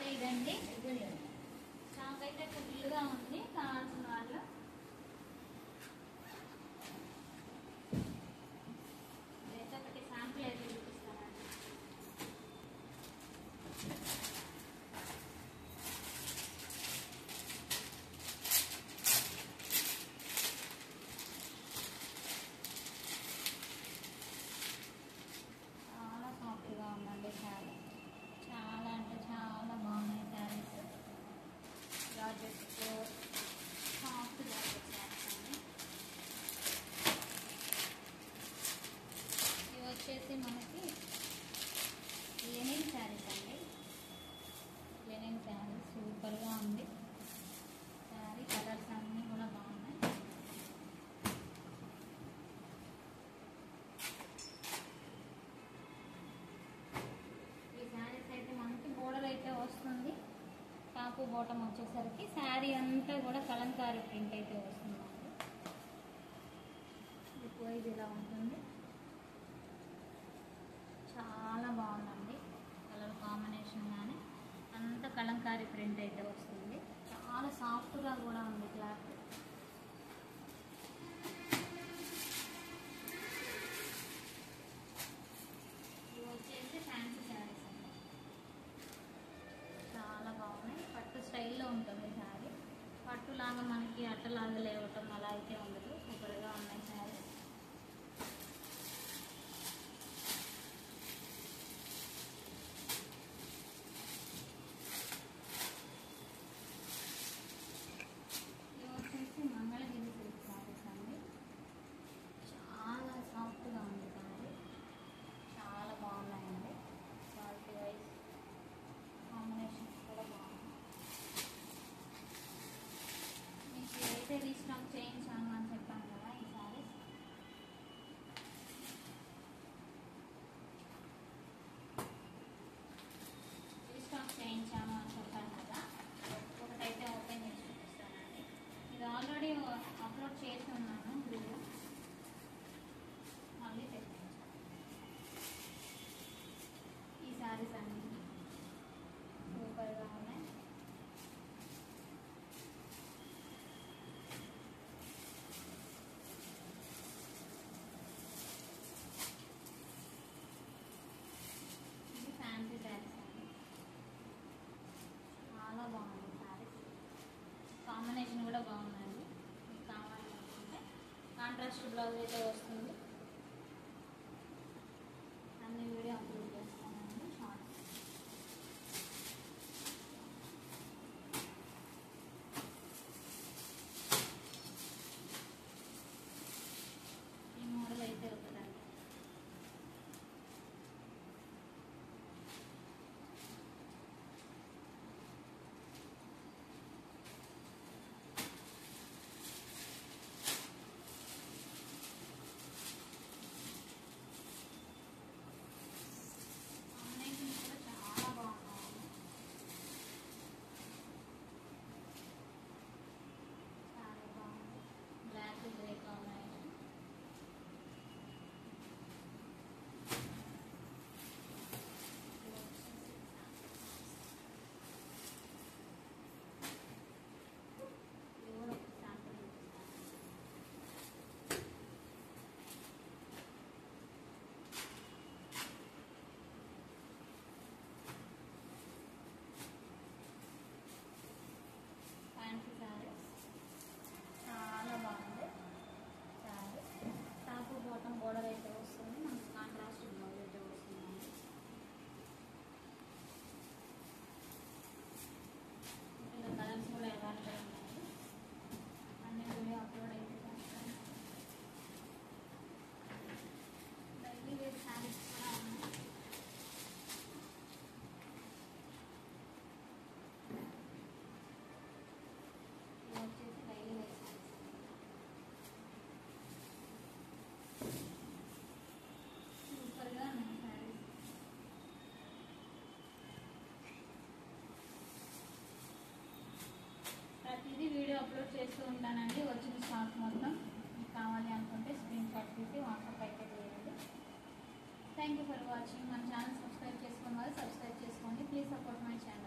అయితే ఇదండి స్టాక్ అయితే ఫుల్గా ఉంది. కావాల్సిన వాళ్ళు అయితే ఒకటి శాంపుల్ అయితే చూపిస్తానండి. చాలా సాఫ్ట్గా ఉందండి శారీ. చాలా అంటే చాలా బాగున్నాయి saris. Georgette soft georgette saris అండి. ఇవి వచ్చేసి మనకి లెనిన్ శారీస్ అండి. లెనిన్ శారీ సూపర్గా ఉంది. శారీ కలర్స్ అన్నీ కూడా బాగున్నాయి. ఈ శారీస్ అయితే మనకి బోర్డర్ అయితే వస్తుంది. టాపు బాటమ్ వచ్చేసరికి శారీ అంతా కూడా కలంకారీ ప్రింట్ అయితే వస్తుందండి. ఇప్పుడు ఇది ఇలా ఉంటుంది. చాలా బాగుందండి. కలర్ కాంబినేషన్ కానీ అంత కలంకారీ ప్రింట్ అయితే వస్తుంది. చాలా సాఫ్ట్గా కూడా ఉంది క్లాత్. ఇవి వచ్చేసి ఫ్యాన్సీ శారీస్ అండి. చాలా బాగున్నాయి. పట్టు స్టైల్లో ఉంటుంది శారీ. పట్టులాగా మనకి అట్టలాగా లేవటం అలా అయితే ఉండదు. సూపర్గా ఉన్నాయి శారీ. ఇవి వచ్చేసి మంగళగిరి సిల్క్ శారీస్ అండి. చాలా సాఫ్ట్గా ఉంది శారీ. చాలా బాగున్నాయండి. క్వాలిటీ వైజ్ కాంబినేషన్స్ కూడా బాగున్నాయి. మీకు అయితే రీస్టాక్ చేయించాను అని చెప్పాను కదా ఈ శారీస్. రీస్టాక్ చేయించాను అని చెప్పాను కదా. ఒకటైతే ఓపెన్ చేసి చూపిస్తానండి. ఇది ఆల్రెడీ అప్లోడ్ చేసి ఉన్నాను వీడియో. మళ్ళీ తెప్పించాను. ఈ శారీస్ అన్నీ సూపర్గా ఉన్నాయి. ఇది ఫ్యాన్సీ శారీస్ అండి. చాలా బాగుంది శారీస్. కాంబినేషన్ కూడా బాగుందండి. మీకు కావాలి అనుకుంటే కాంట్రాస్ట్ బ్లౌజ్ అయితే వస్తుంది. అన్ని వీడియో అప్లోడ్ చేస్తానండి షార్ట్స్. ఈ మోడల్ అయితే ఒకటండి. కాంబినేషన్ కూడా చాలా బాగున్నాయి. చాలా బాగుంది. Black grey combination. ఇది కూడా ఒక శాంపుల్ చూపిస్తాను. ఫ్యాన్సీ శారీస్ చాలా బాగుంది. శారీ టాపు బాటమ్ బోర్డర్ అయితే వస్తుంది. మనకి కాంట్రాస్ట్ బ్లౌజ్ అయితే వస్తుందండి. ఇలా కలర్స్ కూడా అవైలబుల్ ఉన్నాయి. అన్ని వీడియో అప్లోడ్ అయితే చేస్తాను. డైలీ వేర్ శారీస్ కూడా ఉన్నాయి. ఇది వచ్చేసి డైలీ వేర్ శారీస్. సూపర్గా ఉన్నాయి శారీస్. ప్రతిదీ వీడియో అప్లోడ్ చేస్తూ ఉంటానండి. వచ్చిన స్టాక్ మొత్తం మీకు కావాలి అనుకుంటే స్క్రీన్ షాట్ తీసి వాట్సాప్ అయితే చేయండి. Thank you for watching. మన ఛానల్ సబ్స్క్రైబ్ చేసుకోండి. సబ్స్క్రైబ్ చేసుకోండి. Please support my channel.